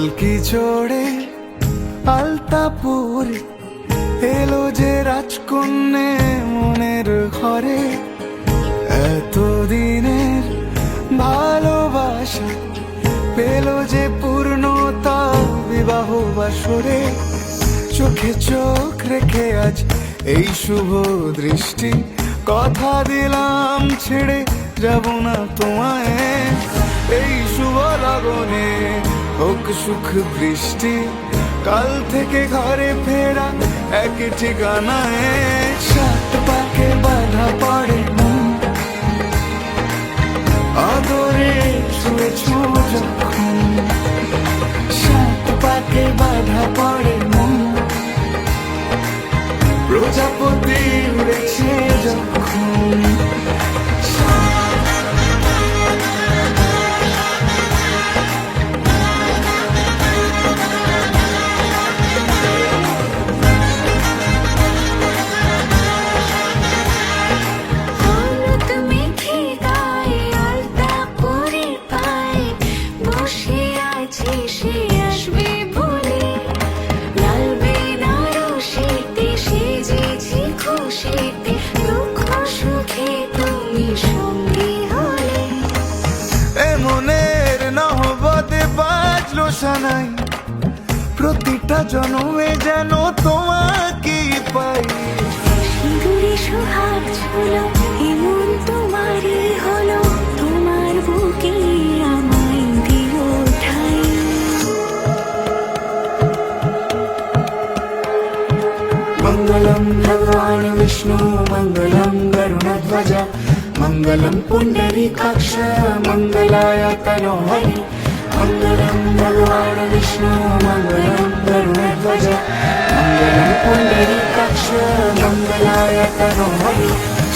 পালকি চড়ে আলতাপুর এলো যে রাজকন্যে মনের ঘরে। এতদিনের ভালোবাসা পেল যে পূর্ণতা বিবাহ বাসরে। চোখে চোখ রেখে আজ এই শুভ দৃষ্টি, কথা দিলাম ছেড়ে যাব না তোমায়। এই শুভ লগনে হোক সুখ বৃষ্টি, কাল থেকে ঘরে ফেরা এক ঠিকানায়। সাত পাকে বাধা পড়ে মন, আদরে ছুঁয়েছ যখন। সাত পাকে বাধা পড়ে মন, প্রজাপতি উড়েছে যখন। নাই প্রতিটা জন্মে যেন তোমাকে পাই। সিঁদুরে সোহাগ ঝুলো এমন তোমারই হলো, তোমার বুকে আমায় দিও ঠাই। মঙ্গলম ভগবান বিষ্ণু মঙ্গলম গরুড়ধ্বজ মঙ্গলম পুণ্ডরীকাক্ষ মঙ্গলায় তনোহরি। মঙ্গলম ভগবান বিষ্ণু মঙ্গলম গরুড়ধ্বজ মঙ্গলম পুণ্ডরীকাক্ষ মঙ্গলায় তনোহরি।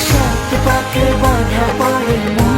সাত পাকে বাধা পড়ে মন,